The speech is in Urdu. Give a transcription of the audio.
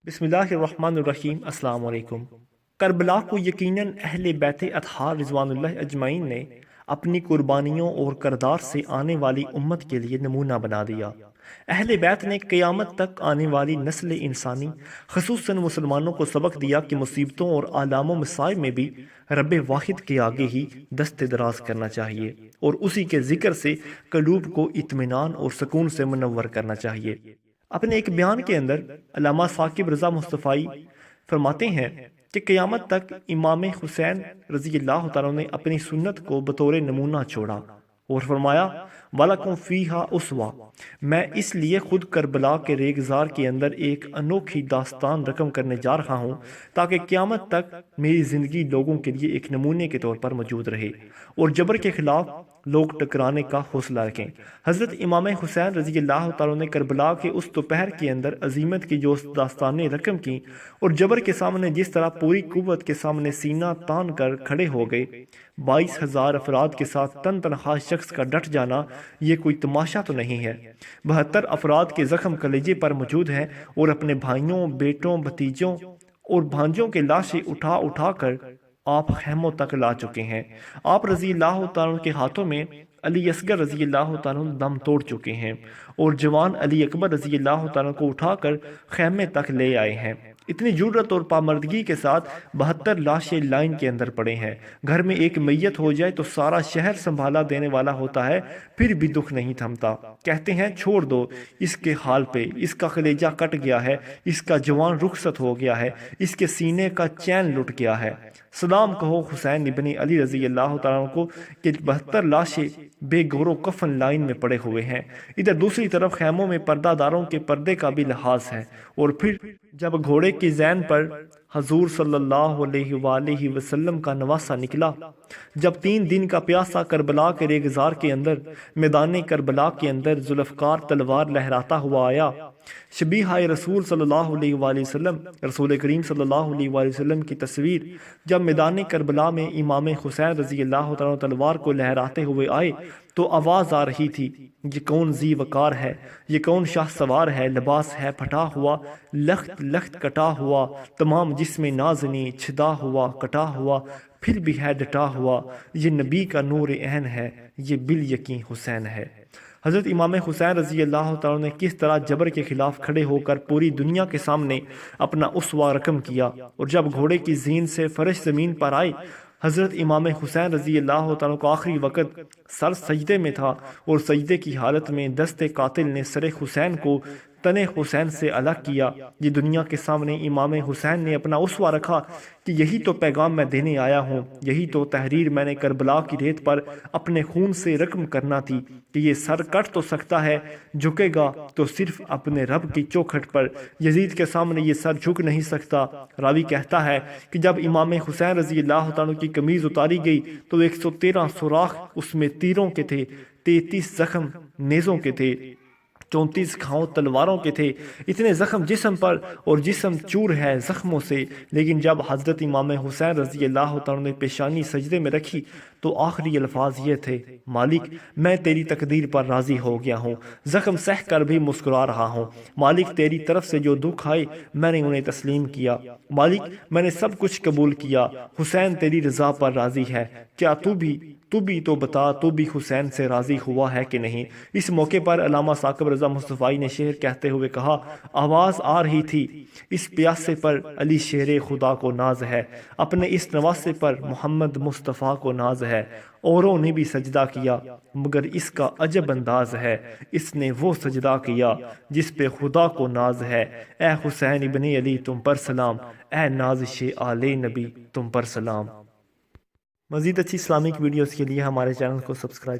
بسم اللہ الرحمن الرحیم۔ السلام علیکم۔ کربلا کو یقیناً اہل بیت اطہار رضوان اللہ اجمعین نے اپنی قربانیوں اور کردار سے آنے والی امت کے لیے نمونہ بنا دیا۔ اہل بیت نے قیامت تک آنے والی نسل انسانی خصوصاً مسلمانوں کو سبق دیا کہ مصیبتوں اور آلام و مصائب میں بھی رب واحد کے آگے ہی دست دراز کرنا چاہیے اور اسی کے ذکر سے قلوب کو اطمینان اور سکون سے منور کرنا چاہیے۔ اپنے ایک بیان کے اندر علامہ ثاقب رضا مصطفی فرماتے ہیں کہ قیامت تک امام حسین رضی اللہ تعالیٰ نے اپنی سنت کو بطور نمونہ چھوڑا اور فرمایا وَلَكُمْ فِيهَا أُسْوَةٌ، میں اس لیے خود کربلا کے ریگزار کے اندر ایک انوکھی داستان رقم کرنے جا رہا ہوں تاکہ قیامت تک میری زندگی لوگوں کے لیے ایک نمونے کے طور پر موجود رہے اور جبر کے خلاف لوگ ٹکرانے کا حوصلہ رکھیں۔ حضرت امام حسین رضی اللہ تعالیٰ نے کربلا کے اس دوپہر کے اندر عظیمت کی جو داستانیں رقم کی اور جبر کے سامنے جس طرح پوری قوت کے سامنے سینہ تان کر کھڑے ہو گئے، 22,000 افراد کے ساتھ تنہا شخص کا ڈٹ جانا یہ کوئی تماشا تو نہیں ہے۔ 72 افراد کے زخم کلیجے پر موجود ہیں اور اپنے بھائیوں، بیٹوں، بھتیجوں اور بھانجوں کے لاشیں اٹھا اٹھا کر آپ خیموں تک لا چکے ہیں۔ آپ رضی اللہ تعالیٰ کے ہاتھوں میں علی اصغر رضی اللہ تعالیٰ دم توڑ چکے ہیں اور جوان علی اکبر رضی اللہ تعالیٰ کو اٹھا کر خیمے تک لے آئے ہیں۔ اتنی جرأت اور پامردگی کے ساتھ 72 لاشیں لائن کے اندر پڑے ہیں۔ گھر میں ایک میت ہو جائے تو سارا شہر سنبھالا دینے والا ہوتا ہے، پھر بھی دکھ نہیں تھمتا۔ کہتے ہیں چھوڑ دو اس کے حال پہ، اس کا کلیجہ کٹ گیا ہے، اس کا جوان رخصت ہو گیا ہے، اس کے سینے کا چین لٹ گیا ہے۔ سلام کہو حسین ابن علی رضی اللہ تعالیٰ کو کہ 72 لاشیں بے گور و کفن لائن میں پڑے ہوئے ہیں۔ ادھر دوسری طرف خیموں میں پردہ داروں کے پردے کا بھی لحاظ ہے۔ اور پھر جب گھوڑے کی زین پر حضور صلی اللہ علیہ وآلہ وسلم کا نواسہ نکلا، جب 3 دن کا پیاسا کربلا کے ریگزار کے اندر میدان کربلا کے اندر ذوالفقار تلوار لہراتا ہوا آیا، شبیہ رسول صلی اللہ علیہ وآلہ وسلم، رسول کریم صلی اللہ علیہ وآلہ وسلم کی تصویر جب میدان کربلا میں امام حسین رضی اللہ تعالیٰ تلوار کو لہراتے ہوئے آئے تو آواز آ رہی تھی، یہ کون ذی وقار ہے، یہ کون شاہ سوار ہے، لباس ہے پھٹا ہوا، لخت لخت کٹا ہوا، تمام جسم نازنی چھدا ہوا کٹا ہوا، پھر بھی ہے ڈٹا ہوا، یہ نبی کا نور عین ہے، یہ بالیقین حسین ہے۔ حضرت امام حسین رضی اللہ تعالیٰ نے کس طرح جبر کے خلاف کھڑے ہو کر پوری دنیا کے سامنے اپنا اسوہ رقم کیا، اور جب گھوڑے کی زین سے فرش زمین پر آئے، حضرت امام حسین رضی اللہ تعالیٰ کو آخری وقت سر سجدے میں تھا اور سجدے کی حالت میں دست قاتل نے سر حسین کو تن حسین سے الگ کیا۔ یہ دنیا کے سامنے امام حسین نے اپنا اسوہ رکھا کہ یہی تو پیغام میں دینے آیا ہوں، یہی تو تحریر میں نے کربلا کی ریت پر اپنے خون سے رقم کرنا تھی کہ یہ سر کٹ تو سکتا ہے، جھکے گا تو صرف اپنے رب کی چوکھٹ پر، یزید کے سامنے یہ سر جھک نہیں سکتا۔ راوی کہتا ہے کہ جب امام حسین رضی اللہ تعالیٰ کی قمیض اتاری گئی تو 113 سوراخ اس میں تیروں کے تھے، 33 زخم نیزوں کے تھے، 34 گھاؤں تلواروں کے تھے، اتنے زخم جسم پر اور جسم چور ہے زخموں سے۔ لیکن جب حضرت امام حسین رضی اللہ تعالیٰ نے پیشانی سجدے میں رکھی تو آخری الفاظ یہ تھے، مالک میں تیری تقدیر پر راضی ہو گیا ہوں، زخم سہ کر بھی مسکرا رہا ہوں، مالک تیری طرف سے جو دکھ آئے میں نے انہیں تسلیم کیا، مالک میں نے سب کچھ قبول کیا، حسین تیری رضا پر راضی ہے، کیا تو بھی تو بتا، تو بھی حسین سے راضی ہوا ہے کہ نہیں۔ اس موقع پر علامہ ثاقب رضا مصطفی نے شعر کہتے ہوئے کہا، آواز آ رہی تھی اس پیاسے پر علی شیر خدا کو ناز ہے، اپنے اس نواسے پر محمد مصطفیٰ کو ناز ہے، اوروں نے بھی سجدہ کیا مگر اس کا عجب انداز ہے، اس نے وہ سجدہ کیا جس پہ خدا کو ناز ہے، اے حسین ابن علی تم پر سلام، اے نازش آل نبی تم پر سلام۔ مزید اچھی اسلامک ویڈیوز کے لیے ہمارے چینل کو سبسکرائب